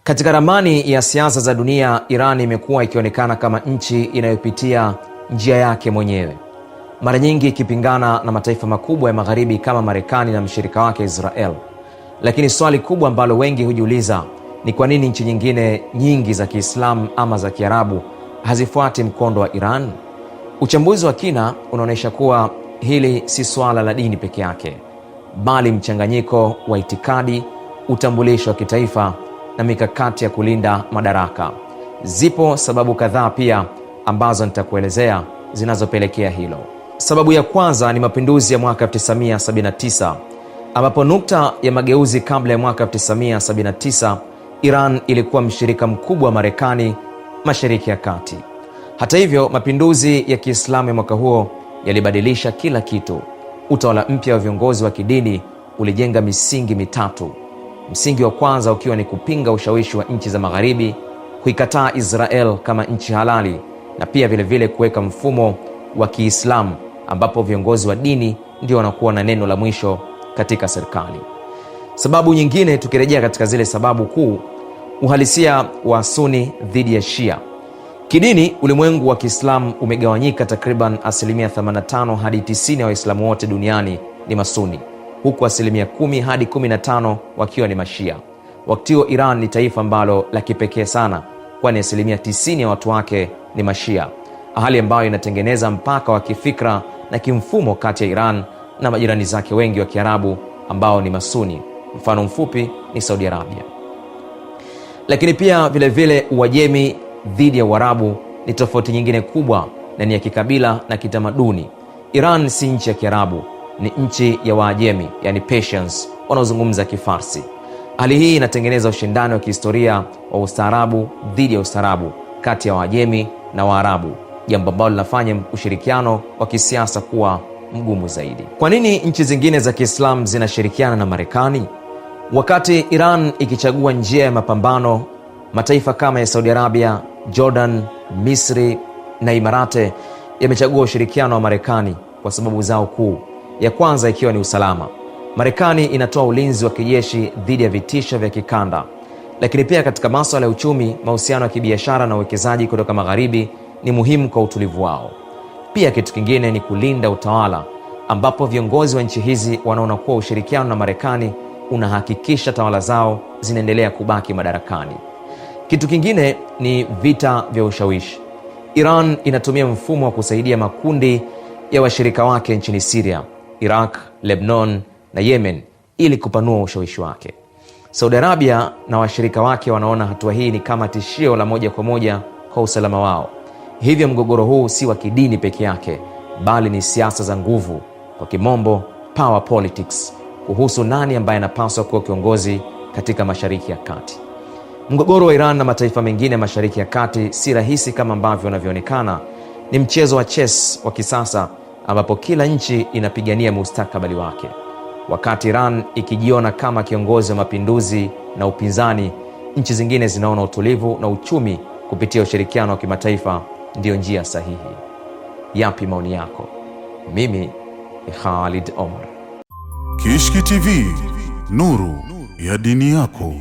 Katika ramani ya siasa za dunia, Iran imekuwa ikionekana kama nchi inayopitia njia yake mwenyewe, mara nyingi ikipingana na mataifa makubwa ya magharibi kama Marekani na mshirika wake Israel. Lakini swali kubwa ambalo wengi hujiuliza ni kwa nini nchi nyingine nyingi za Kiislamu ama za Kiarabu hazifuati mkondo wa Iran? Uchambuzi wa kina unaonyesha kuwa hili si swala la dini peke yake, bali mchanganyiko wa itikadi, utambulisho wa kitaifa na mikakati ya kulinda madaraka. Zipo sababu kadhaa pia ambazo nitakuelezea zinazopelekea hilo. Sababu ya kwanza ni mapinduzi ya mwaka 1979, ambapo nukta ya mageuzi. Kabla ya mwaka 1979, Iran ilikuwa mshirika mkubwa wa Marekani Mashariki ya Kati. Hata hivyo, mapinduzi ya Kiislamu ya mwaka huo yalibadilisha kila kitu. Utawala mpya wa viongozi wa kidini ulijenga misingi mitatu. Msingi wa kwanza ukiwa ni kupinga ushawishi wa nchi za magharibi, kuikataa Israel kama nchi halali, na pia vile kuweka mfumo wa Kiislamu ambapo viongozi wa dini ndio wanakuwa na neno la mwisho katika serikali. Sababu nyingine, tukirejea katika zile sababu kuu, uhalisia wa Sunni dhidi ya Shia. Kidini, ulimwengu wa Kiislamu umegawanyika takriban 85 hadi 90 ya Waislamu wote duniani ni Masuni, huku 10 hadi 15 wakiwa ni Mashia. Wakati huo Iran ni taifa ambalo la kipekee sana, kwani 90% ya watu wake ni Mashia, hali ambayo inatengeneza mpaka wa kifikra na kimfumo kati ya Iran na majirani zake wengi wa Kiarabu ambao ni Masuni. Mfano mfupi ni Saudi Arabia. Lakini pia vile Uajemi dhidi ya Uarabu ni tofauti nyingine kubwa na ni ya kikabila na kitamaduni. Iran si nchi ya Kiarabu, ni nchi ya Waajemi, yani Persians, wanaozungumza Kifarsi. Hali hii inatengeneza ushindani wa kihistoria wa ustaarabu dhidi ya ustaarabu kati ya Waajemi na Waarabu, jambo ambalo linafanya ushirikiano wa kisiasa kuwa mgumu zaidi. Kwa nini nchi zingine za Kiislamu zinashirikiana na Marekani? Wakati Iran ikichagua njia ya mapambano, mataifa kama ya Saudi Arabia, Jordan, Misri na Imarate yamechagua ushirikiano wa Marekani kwa sababu zao kuu. Ya kwanza ikiwa ni usalama. Marekani inatoa ulinzi wa kijeshi dhidi ya vitisho vya kikanda. Lakini pia katika masuala ya uchumi, mahusiano ya kibiashara na uwekezaji kutoka magharibi ni muhimu kwa utulivu wao. Pia kitu kingine ni kulinda utawala, ambapo viongozi wa nchi hizi wanaona kuwa ushirikiano na Marekani unahakikisha tawala zao zinaendelea kubaki madarakani. Kitu kingine ni vita vya ushawishi. Iran inatumia mfumo wa kusaidia makundi ya washirika wake nchini Syria, Iraq, Lebanon na Yemen ili kupanua ushawishi wake. Saudi Arabia na washirika wake wanaona hatua hii ni kama tishio la moja kwa moja kwa usalama wao. Hivyo mgogoro huu si wa kidini peke yake, bali ni siasa za nguvu, kwa kimombo power politics, kuhusu nani ambaye anapaswa kuwa kiongozi katika Mashariki ya Kati. Mgogoro wa Iran na mataifa mengine Mashariki ya Kati si rahisi kama ambavyo unavyoonekana. Ni mchezo wa chess wa kisasa ambapo kila nchi inapigania mustakabali wake. Wakati Iran ikijiona kama kiongozi wa mapinduzi na upinzani, nchi zingine zinaona utulivu na uchumi kupitia ushirikiano wa kimataifa ndio njia sahihi. Yapi maoni yako? Mimi ni Khalid Omar. Kishki TV, nuru ya dini yako.